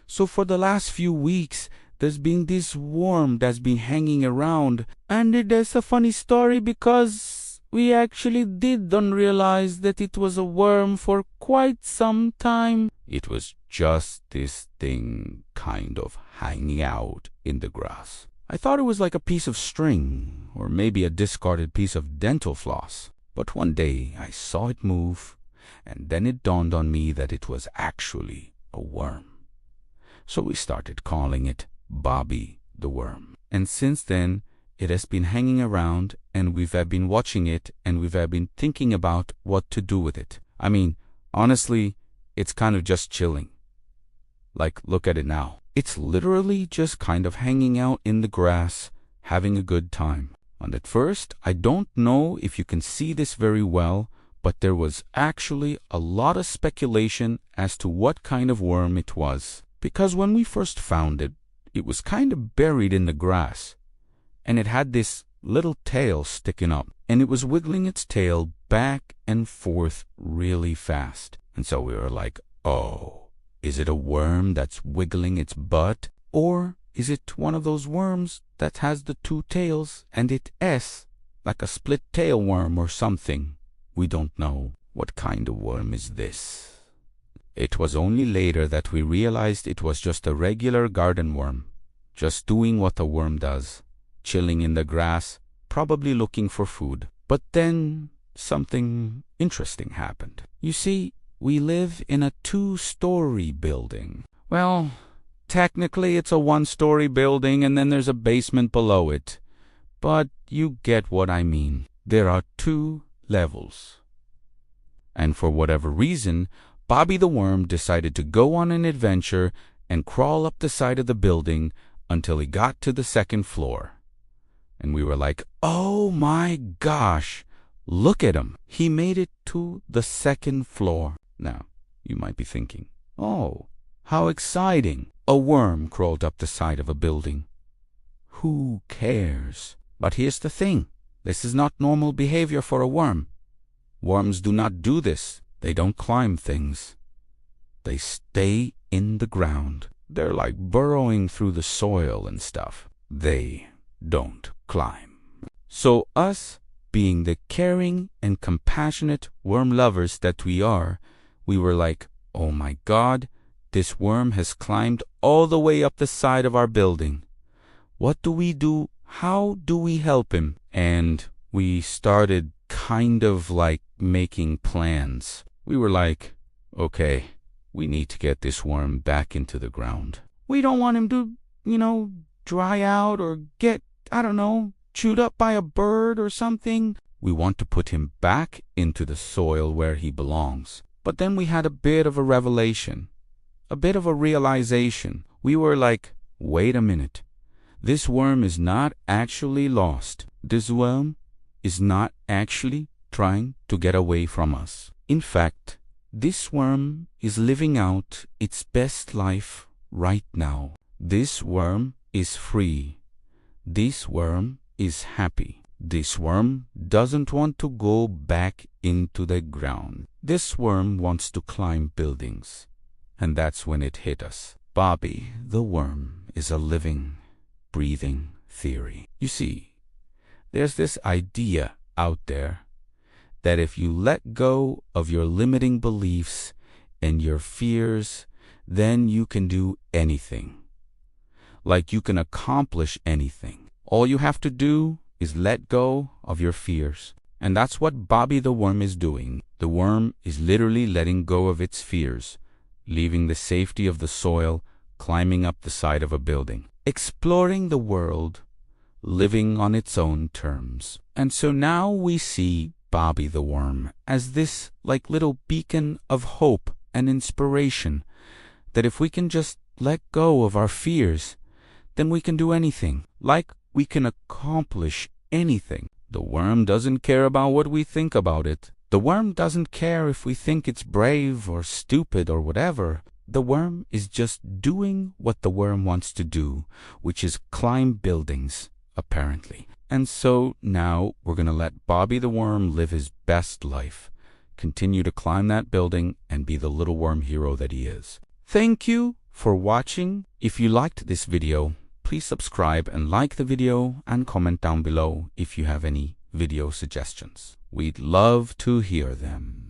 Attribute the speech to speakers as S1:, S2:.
S1: So for the last few weeks, there's been this worm that's been hanging around. And there's a funny story because we actually didn't realize that it was a worm for quite some time. It was just this thing kind of hanging out in the grass. I thought it was like a piece of string or maybe a discarded piece of dental floss. But one day I saw it move, and then it dawned on me that it was actually a worm. So we started calling it Bobby the worm. And since then, it has been hanging around, and we've been watching it, and we've been thinking about what to do with it. I mean, honestly, it's kind of just chilling. Like, look at it now. It's literally just kind of hanging out in the grass, having a good time. And at first, I don't know if you can see this very well, but there was actually a lot of speculation as to what kind of worm it was. Because when we first found it, it was kind of buried in the grass, and it had this little tail sticking up, and it was wiggling its tail back and forth really fast. And so we were like, oh, is it a worm that's wiggling its butt? Or is it one of those worms that has the two tails and it S, like a split tail worm or something? We don't know. What kind of worm is this? It was only later that we realized it was just a regular garden worm, just doing what a worm does, chilling in the grass, probably looking for food. But then something interesting happened. You see, we live in a 2-story building. Well, technically it's a 1-story building and then there's a basement below it. But you get what I mean. There are 2 levels. And for whatever reason, Bobby the worm decided to go on an adventure and crawl up the side of the building until he got to the 2nd floor. And we were like, oh my gosh, look at him. He made it to the 2nd floor. Now, you might be thinking, oh, how exciting. A worm crawled up the side of a building. Who cares? But here's the thing. This is not normal behavior for a worm. Worms do not do this. They don't climb things. They stay in the ground. They're like burrowing through the soil and stuff. They don't climb. So us, being the caring and compassionate worm lovers that we are, we were like, oh my God, this worm has climbed all the way up the side of our building. What do we do? How do we help him? And we started kind of like making plans. We were like, okay, we need to get this worm back into the ground. We don't want him to, dry out or get, chewed up by a bird or something. We want to put him back into the soil where he belongs. But then we had a bit of a revelation, a bit of a realization. We were like, wait a minute. This worm is not actually lost. This worm is not actually trying to get away from us. In fact, this worm is living out its best life right now. This worm is free. This worm is happy. This worm doesn't want to go back into the ground. This worm wants to climb buildings. And that's when it hit us. Bobby the worm is a living, breathing theory. You see, there's this idea out there that if you let go of your limiting beliefs and your fears, then you can do anything. Like you can accomplish anything. All you have to do is let go of your fears. And that's what Bobby the worm is doing. The worm is literally letting go of its fears, leaving the safety of the soil, climbing up the side of a building, exploring the world, living on its own terms. And so now we see Bobby the worm as this like little beacon of hope and inspiration, that if we can just let go of our fears, then we can do anything. Like we can accomplish anything. The worm doesn't care about what we think about it. The worm doesn't care if we think it's brave or stupid or whatever. The worm is just doing what the worm wants to do, which is climb buildings, apparently. And so now we're going to let Bobby the worm live his best life, continue to climb that building and be the little worm hero that he is. Thank you for watching. If you liked this video, please subscribe and like the video and comment down below if you have any video suggestions. We'd love to hear them.